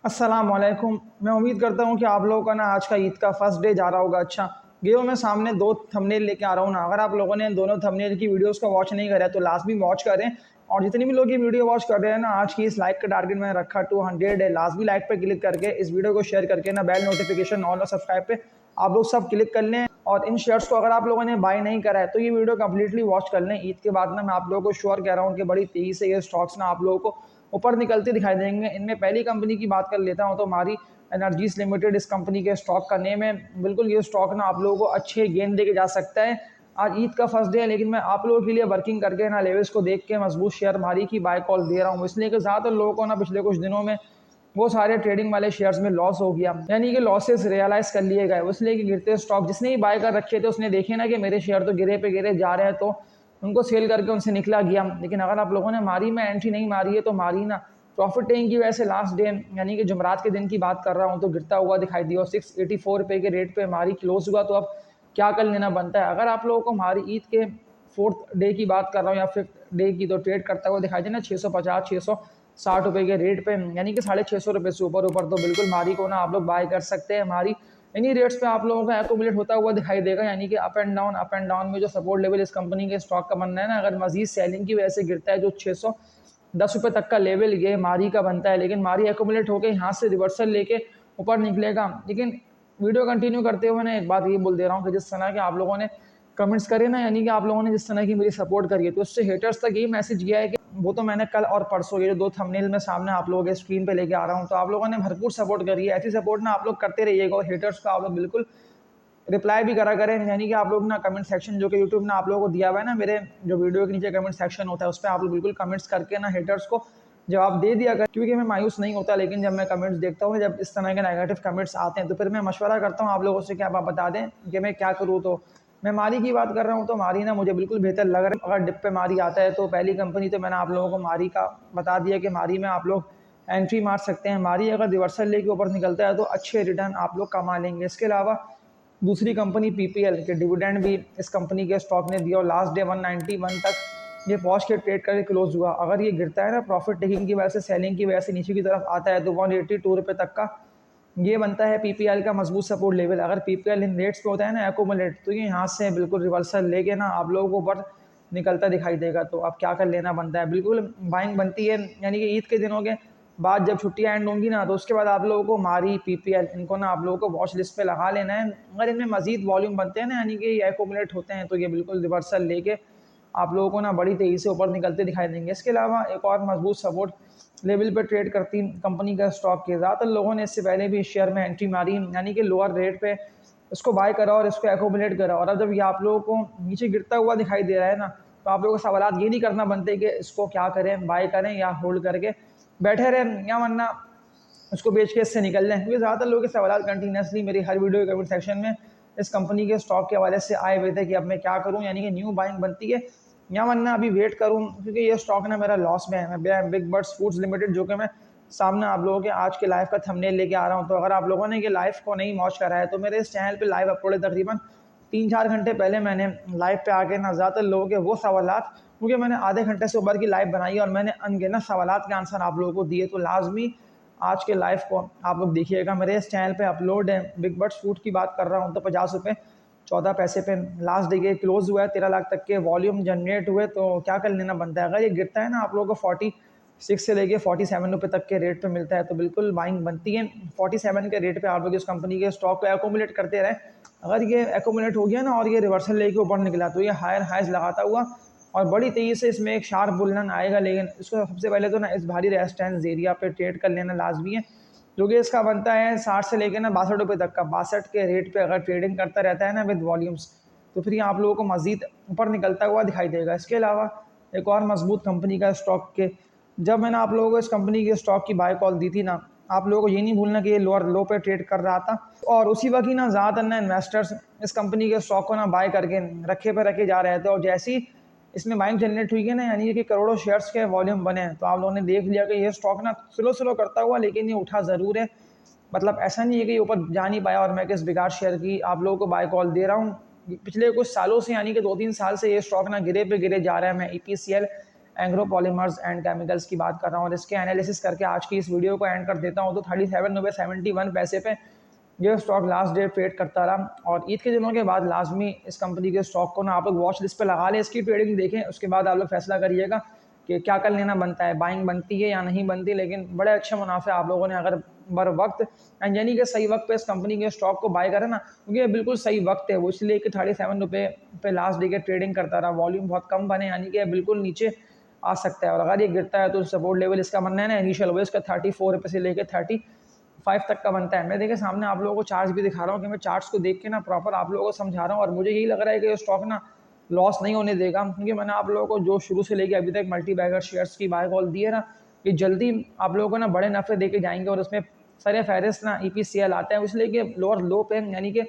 अस्सलाम वालेकुम। मैं उम्मीद करता हूँ कि आप लोगों का ना आज का ईद का फर्स्ट डे जा रहा होगा अच्छा। गेयो मैं सामने 2 थंबनेल लेके आ रहा हूँ ना, अगर आप लोगों ने इन दोनों थंबनेल की वीडियोस को वॉच नहीं करा है तो लाज़मी वॉच करें। और जितनी भी लोग ये वीडियो वॉच कर रहे हैं ना, आज की इस लाइक का टारगेट मैंने रखा 200 है। लाज़मी लाइक पे क्लिक करके इस वीडियो को शेयर करके ना बेल नोटिफिकेशन ऑल और सब्सक्राइब पे आप लोग सब क्लिक कर लें। और इन शेयर्स को अगर आप लोगों ने बाय नहीं करा है तो ये वीडियो कंप्लीटली वॉच कर लें। ईद के बाद ना मैं आप लोगों को श्योर कह रहा हूँ कि बड़ी तेज़ी से ये स्टॉक्स ना आप लोगों को ऊपर निकलते दिखाई देंगे। इनमें पहली कंपनी की बात कर लेता हूँ तो हमारी एनर्जीज लिमिटेड इस कंपनी के स्टॉक का नेम है। बिल्कुल ये स्टॉक ना आप लोगों को अच्छे गेन देके जा सकता है। आज ईद का फर्स्ट डे है लेकिन मैं आप लोगों के लिए वर्किंग करके ना लेवल्स को देख के मजबूत शेयर मारी की बाय कॉल दे रहा हूँ, इसलिए कि ज़्यादातर लोगों को ना पिछले कुछ दिनों में वो सारे ट्रेडिंग वाले शेयर्स में लॉस हो गया, यानी कि लॉसेस रियलाइज कर लिए गए। इसलिए कि गिरते स्टॉक जिसने ही बाय कर रखे थे उसने देखे ना कि मेरे शेयर तो गिरे पे गिरे जा रहे हैं, तो उनको सेल करके उनसे निकला गया। लेकिन अगर आप लोगों ने मारी में एंट्री नहीं मारी है तो मारी ना प्रॉफिट टेकिंग की वजह से लास्ट डे यानी कि जुमरात के दिन की बात कर रहा हूँ तो गिरता हुआ दिखाई दिया। 684 रुपये के रेट पे हमारी क्लोज हुआ। तो अब क्या कर लेना बनता है, अगर आप लोगों को हमारी ईद के 4th डे की बात कर रहा हूँ या 5th डे की, तो ट्रेड करता हुआ दिखाई देना 650 660 रुपये के रेट पे, यानी कि 650 रुपये से ऊपर ऊपर, तो बिल्कुल मारी को ना आप लोग बाय कर सकते हैं। हमारी इन्हीं रेट्स पे आप लोगों का एक्यूमुलेट होता हुआ दिखाई देगा, यानी कि अप एंड डाउन में जो सपोर्ट लेवल इस कंपनी के स्टॉक का बनना है ना, अगर मजीद सेलिंग की वजह से गिरता है जो 610 रुपये तक का लेवल ये मारी का बनता है, लेकिन मारी एक्यूमुलेट होकर यहाँ से रिवर्सल लेके ऊपर निकलेगा। लेकिन वीडियो कंटिन्यू करते हुए ना एक बात ये बोल दे रहा हूँ कि जिस तरह के आप लोगों ने कमेंट्स करे ना, यानी कि आप लोगों ने जिस तरह की मेरी सपोर्ट करी है, तो उससे हेटर्स तक यही मैसेज गया है कि वो तो मैंने कल और परसों ये जो 2 थंबनेल में सामने आप लोगों के स्क्रीन पे लेके आ रहा हूँ, तो आप लोगों ने भरपूर सपोर्ट करी है। ऐसी सपोर्ट ना आप लोग करते रहिएगा और हेटर्स का आप लोग बिल्कुल रिप्लाई भी करा करें, यानी कि आप लोग ना कमेंट सेक्शन जो कि यूट्यूब ने आप लोगों को दिया हुआ है ना, मेरे जो वीडियो के नीचे कमेंट सेक्शन होता है उस पर आप लोग बिल्कुल कमेंट्स करके ना हेटर्स को जवाब दे दिया करें। क्योंकि मैं मायूस नहीं होता, लेकिन जब मैं कमेंट्स देखता हूँ, जब इस तरह के नेगेटिव कमेंट्स आते हैं तो फिर मैं मशवरा करता हूँ आप लोगों से कि आप बता दें कि मैं क्या करूँ। तो मैं मारी की बात कर रहा हूँ तो मारी ना मुझे बिल्कुल बेहतर लग रहा है। अगर डिप पे मारी आता है तो पहली कंपनी तो मैंने आप लोगों को मारी का बता दिया कि मारी में आप लोग एंट्री मार सकते हैं। मारी अगर रिवर्सल लेके ऊपर निकलता है तो अच्छे रिटर्न आप लोग कमा लेंगे। इसके अलावा दूसरी कंपनी पीपीएल के डिविडेंड भी इस कंपनी के स्टॉक ने दिया और लास्ट डे 191 तक ये पहुंच के ट्रेड करके क्लोज हुआ। अगर ये गिरता है ना प्रॉफिट टेकिंग की वजह से, सेलिंग की वजह से नीचे की तरफ आता है तो 182 रुपये तक का ये बनता है पीपीएल का मजबूत सपोर्ट लेवल। अगर पीपीएल इन रेट्स पे होता है ना एक्यूमुलेट, तो ये यहाँ से बिल्कुल रिवर्सल लेके ना आप लोगों को ऊपर निकलता दिखाई देगा। तो अब क्या कर लेना बनता है, बिल्कुल बाइंग बनती है, यानी कि ईद के दिनों के बाद जब छुट्टियाँ एंड होंगी ना तो उसके बाद आप लोगों को मारी पीपीएल इनको ना आप लोगों को वॉच लिस्ट पे लगा लेना है। अगर इनमें मजीद वॉल्यूम बनते हैं ना, यानी कि ये एक्यूमुलेट होते हैं, तो ये बिल्कुल रिवर्सल लेके आप लोगों को ना बड़ी तेज़ी से ऊपर निकलते दिखाई देंगे। इसके अलावा एक और मजबूत सपोर्ट लेवल पर ट्रेड करती कंपनी का स्टॉक के ज़्यादातर लोगों ने इससे पहले भी इस शेयर में एंट्री मारी, यानी कि लोअर रेट पे इसको बाय करा और इसको एक्यूमुलेट करा। और अब जब ये आप लोगों को नीचे गिरता हुआ दिखाई दे रहा है ना, तो आप लोगों को सवाल ये नहीं करना बनते कि इसको क्या करें, बाय करें या होल्ड करके बैठे रहें, या वरना उसको बेच के इससे निकल जाएँ। क्योंकि ज़्यादातर लोगों के सवाल कंटिन्यूसली मेरी हर वीडियो के कमेंट सेक्शन में इस कंपनी के स्टॉक के हवाले से आए हुए थे कि अब मैं क्या करूं, यानी कि न्यू बाइंग बनती है या वरना अभी वेट करूं, क्योंकि ये स्टॉक ना मेरा लॉस में है। मैं बिग बर्ड्स फूड्स लिमिटेड, जो कि मैं सामने आप लोगों के आज के लाइव का थंबनेल लेके आ रहा हूं, तो अगर आप लोगों ने ये लाइव को नहीं वॉच करा है तो मेरे इस चैनल पे लाइव अपलोड है तकरीबन 3-4 घंटे पहले। मैंने लाइव पे आके ना ज़्यादातर लोगों के वो सवालात, क्योंकि मैंने आधे घंटे से ऊपर की लाइव बनाई है और मैंने अनगिनत सवालात के आंसर आप लोगों को दिए, तो लाजमी आज के लाइव को आप लोग देखिएगा। मेरे इस चैनल पे अपलोड है। बिग बर्ड्स फूड की बात कर रहा हूँ तो 50 रुपये 14 पैसे पे लास्ट डे के क्लोज हुआ है। 13 लाख तक के वॉल्यूम जनरेट हुए। तो क्या कर लेना बनता है, अगर ये गिरता है ना आप लोगों को 46 से लेके 47 रुपये तक के रेट पे मिलता है तो बिल्कुल बाइंग बनती है। 47 के रेट पे आप लोग इस कंपनी के स्टॉक को एक्यूमुलेट करते रहे। अगर ये एक्यूमुलेट हो गया ना और ये रिवर्सल लेके ऊपर निकला तो ये हायर हाइज लगाता हुआ और बड़ी तेज़ी से इसमें एक शार्प बुलरन आएगा। लेकिन इसको सबसे पहले तो ना इस भारी रेजिस्टेंस एरिया पे ट्रेड कर लेना लाजमी है, जो कि इसका बनता है 60 से लेकर ना 62 रुपये तक का। 62 के रेट पे अगर ट्रेडिंग करता रहता है ना विद वॉल्यूम्स, तो फिर ये आप लोगों को मजीद ऊपर निकलता हुआ दिखाई देगा। इसके अलावा एक और मजबूत कंपनी का स्टॉक के, जब मैंने आप लोगों को इस कंपनी के स्टॉक की बाय कॉल दी थी ना, आप लोगों को ये नहीं भूलना कि ये लोअर लो पे ट्रेड कर रहा था और उसी वक्त ही ना ज़्यादातर ना इन्वेस्टर्स इस कंपनी के स्टॉक को ना बाय करके रखे पे रखे जा रहे थे। और जैसे ही इसमें बाइंग जनरेट हुई है ना, यानी कि करोड़ों शेयर्स के वॉल्यूम बने हैं, तो आप लोगों ने देख लिया कि ये स्टॉक ना स्लो स्लो करता हुआ लेकिन ये उठा ज़रूर है। मतलब ऐसा नहीं है कि ये ऊपर जा नहीं पाया और मैं किस बेकार शेयर की आप लोगों को बाय कॉल दे रहा हूँ। पिछले कुछ सालों से, यानी कि 2-3 साल से ये स्टॉक ना गिरे पे गिरे जा रहा है। मैं EPCL Engro polymers and chemicals की बात कर रहा हूँ। और इसके एनालिसिस करके आज की इस वीडियो को एंड कर देता हूँ। तो 37 रुपये 71 पैसे पे ये स्टॉक लास्ट डे ट्रेड करता रहा, और ईद के दिनों के बाद लाजमी इस कंपनी के स्टॉक को ना आप लोग वॉच लिस्ट पे लगा लें, इसकी ट्रेडिंग देखें, उसके बाद आप लोग फैसला करिएगा कि क्या कर लेना बनता है, बाइंग बनती है या नहीं बनती। लेकिन बड़े अच्छे मुनाफे आप लोगों ने अगर बर वक्त एंड यानी कि सही वक्त पे इस कंपनी के स्टॉक को बाय करें ना, क्योंकि ये बिल्कुल सही वक्त है वो, इसलिए कि 37 रुपये पे लास्ट डे के ट्रेडिंग करता रहा, वॉल्यूम बहुत कम बने, यानी कि बिल्कुल नीचे आ सकता है। और अगर ये गिरता है तो सपोर्ट लेवल इसका बनना है ना इनिशियल, वो इसका 34 रुपये से लेकर 35 तक का बनता है। मैं देखिए सामने आप लोगों को चार्ट्स भी दिखा रहा हूँ कि मैं चार्ट्स को देख के ना प्रॉपर आप लोगों को समझा रहा हूँ, और मुझे यही लग रहा है कि ये स्टॉक ना लॉस नहीं होने देगा, क्योंकि मैंने आप लोगों को जो शुरू से लेके अभी तक मल्टी बैगर शेयर्स की बाय कॉल दी है ना, कि जल्दी आप लोगों को ना बड़े नफ़े दे के जाएंगे, और उसमें सर फहरिस्त ना EPCL आता है, इसलिए कि लोअर लो पे यानी कि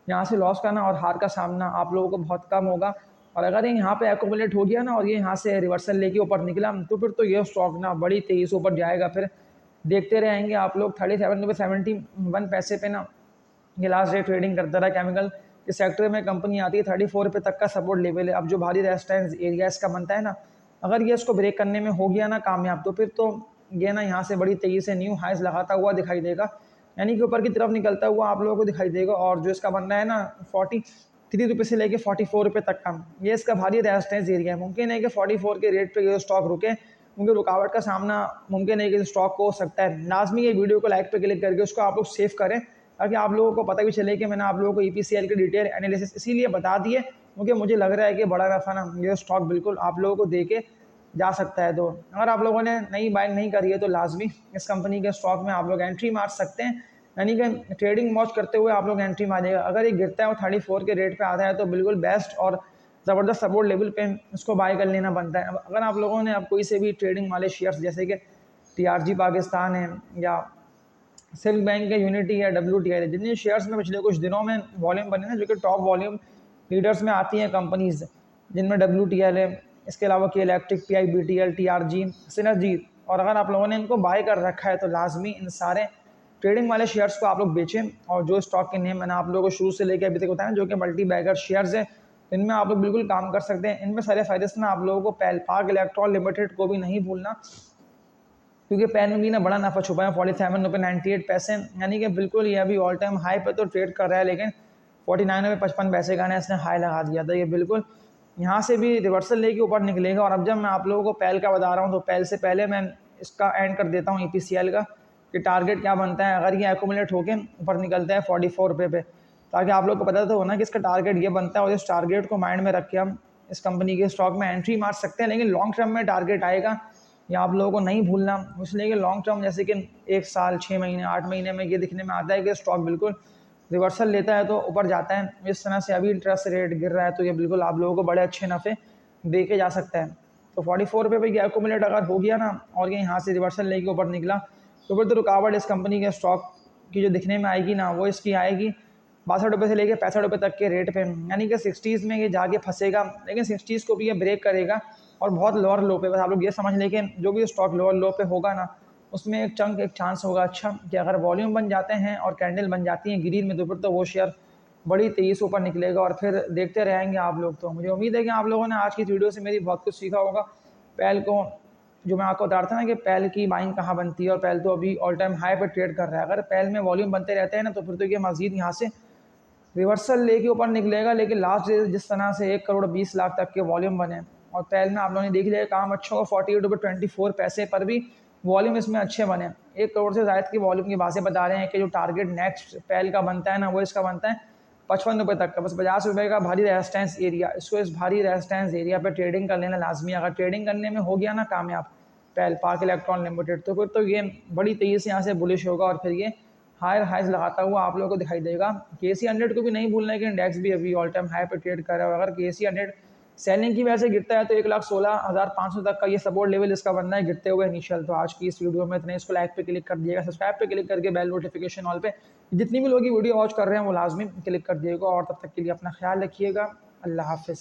यहाँ से लॉस का ना और हार का सामना आप लोगों को बहुत कम होगा। और अगर ये यहाँ पे एक्यूमुलेट हो गया ना और ये यहाँ से रिवर्सल लेके ऊपर निकला, तो फिर तो ये स्टॉक ना बड़ी तेज़ी से ऊपर जाएगा। फिर देखते रहेंगे आप लोग। 37 रुपये 71 पैसे पे ना ये लास्ट डे ट्रेडिंग करता रहा। केमिकल के सेक्टर में कंपनी आती है, 34 रुपये तक का सपोर्ट लेवल है। अब जो भारी रेजिस्टेंस एरिया इसका बनता है ना, अगर ये इसको ब्रेक करने में हो गया ना कामयाब, तो फिर तो ये ना यहाँ से बड़ी तेज़ी से न्यू हाइज लगाता हुआ दिखाई देगा, यानी कि ऊपर की तरफ निकलता हुआ आप लोगों को दिखाई देगा। और जो इसका बनना है ना 43 रुपये से लेके 44 रुपये तक का, ये इसका भारी रेजिस्टेंस एरिया है। मुमकिन है कि 44 के रेट पे ये स्टॉक रुके, क्योंकि रुकावट का सामना मुमकिन है कि स्टॉक को हो सकता है। लाजमी ये वीडियो को लाइक पे क्लिक करके उसको आप लोग सेव करें, ताकि आप लोगों को पता भी चले कि मैंने आप लोगों को EPCL की डिटेल एनालिसिस इसीलिए बता दिए, क्योंकि मुझे लग रहा है कि बड़ा नफा ना ये स्टॉक बिल्कुल आप लोगों को दे के जा सकता है। तो अगर आप लोगों ने नई बाइंग नहीं करी है तो लाजमी इस कंपनी के स्टॉक में आप लोग एंट्री मार सकते हैं, यानी कि ट्रेडिंग वॉच करते हुए आप लोग एंट्री मारिएगा। अगर ये गिरता है और 34 के रेट पे आता है तो बिल्कुल बेस्ट और ज़बरदस्त सपोर्ट लेवल पे इसको बाय कर लेना बनता है। अगर आप लोगों ने अब कोई से भी ट्रेडिंग वाले शेयर्स जैसे कि TRG पाकिस्तान है, या सिल्क बैंक है, यूनिटी है, WTI है, जितने शेयर्स में पिछले कुछ दिनों में वॉल्यूम बने ना, जो कि टॉप वॉल्यूम लीडर्स में आती हैं कंपनीज, जिनमें WTL है, इसके अलावा के इलेक्ट्रिक, PIBTL, TRG, सिनर्जी, और अगर आप लोगों ने इनको बाय कर रखा है तो लाजमी इन सारे ट्रेडिंग वाले शेयर्स को आप लोग बेचें। और जो स्टॉक के नेम मैंने आप लोगों को शुरू से लेकर अभी तक बताया, जो कि मल्टी बैगर शेयर्स है, इनमें आप लोग बिल्कुल काम कर सकते हैं। इनमें सारे फायदे से ना आप लोगों को पाक इलेक्ट्रॉन लिमिटेड को भी नहीं भूलना, क्योंकि पैन में भी ना बड़ा नफा छुपा है। 47 रुपये 98 पैसे, यानी कि बिल्कुल ये अभी ऑल टाइम हाई पे तो ट्रेड कर रहा है, लेकिन 49 रुपये 55 पैसे का ना इसने हाई लगा दिया था। ये बिल्कुल यहाँ से भी रिवर्सल लेके ऊपर निकलेगा। और अब जब मैं आप लोगों को पैल का बता रहा हूँ, तो पैल से पहले मैं इसका एंड कर देता हूँ EPCL का, कि टारगेट क्या बनता है अगर ये एक्यूमुलेट होकर ऊपर निकलता है 44 रुपये पे, ताकि आप लोग को पता तो हो ना कि इसका टारगेट ये बनता है, और इस टारगेट को माइंड में रख के हम इस कंपनी के स्टॉक में एंट्री मार सकते हैं। लेकिन लॉन्ग टर्म में टारगेट आएगा, या आप लोगों को नहीं भूलना, इसलिए कि लॉन्ग टर्म जैसे कि 1 साल 6 महीने 8 महीने में ये दिखने में आता है कि स्टॉक बिल्कुल रिवर्सल लेता है तो ऊपर जाता है। इस तरह से अभी इंटरेस्ट रेट गिर रहा है, तो ये बिल्कुल आप लोगों को बड़े अच्छे नफ़े दे के जा सकता है। तो 44 रुपये पर ये एक्यूमुलेट अगर हो गया ना, और ये यहाँ से रिवर्सल लेके ऊपर निकला, तो फिर तो रुकावट इस कंपनी के स्टॉक की जो दिखने में आएगी ना, वो इसकी आएगी 62 रुपये से लेकर 65 रुपये तक के रेट पे, यानी कि 60s में ये जाके फंसेगा। लेकिन 60s को भी ये ब्रेक करेगा, और बहुत लोअर लो पे, बस आप लोग ये समझ लें कि जो भी स्टॉक लोअर लो पे होगा ना, उसमें एक चांस होगा अच्छा, कि अगर वॉल्यूम बन जाते हैं और कैंडल बन जाती हैं ग्रीन में, तो फिर तो वो शेयर बड़ी तेज़ी से ऊपर निकलेगा, और फिर देखते रहेंगे आप लोग। तो मुझे उम्मीद है कि आप लोगों ने आज की इस वीडियो से मेरी बहुत कुछ सीखा होगा। पैल को जो मैं आपको बता रहा था ना कि पैल की बाइंग कहाँ बनती है, और पैल तो अभी ऑल टाइम हाई पर ट्रेड कर रहा है। अगर पैल में वॉल्यूम बनते रहते हैं ना, तो फिर तो ये मज़ीद यहाँ से रिवर्सल लेके ऊपर निकलेगा। लेकिन लास्ट जिस तरह से 1 करोड़ 20 लाख तक के वॉल्यूम बने, और पैल में आप लोगों ने देख लिया काम अच्छा हो, 48 रुपये 24 पैसे पर भी वॉल्यूम इसमें अच्छे बने। 1 करोड़ से ज़ायद की वॉल्यूम की बातें बता रहे हैं कि जो टारगेट नेक्स्ट पैल का बनता है ना, वो इसका बनता है 55 रुपये तक का, बस 50 रुपये का भारी रेजिस्टेंस एरिया। इसको इस भारी रेजिस्टेंस एरिया पर ट्रेडिंग कर लेना लाजमी। अगर ट्रेडिंग करने में हो गया ना कामयाब पैल पाक इलेक्ट्रॉन लिमिटेड, तो फिर तो ये बड़ी तेज़ी से यहाँ से बुलिश होगा, और फिर ये हायर हाइज लगाता हुआ आप लोगों को दिखाई देगा। KC100 को भी नहीं भूलना है कि इंडेक्स भी अभी ऑल टाइम हाई पर ट्रेड कर रहा है। अगर KC100 सेलिंग की वजह से गिरता है तो 1,16,500 तक का ये सपोर्ट लेवल इसका बनना है गिरते हुए इनिशियल। तो आज की इस वीडियो में इतने, इसको लाइक पे क्लिक कर दिएगा, सब्सक्राइब पे क्लिक करके बेल नोटिफिकेशन ऑल पे, जितनी भी लोग वीडियो वॉच कर रहे हैं वो लाजमी क्लिक कर दिएगा। और तब तक के लिए अपना ख्याल रखिएगा। अल्लाह हाफिज़।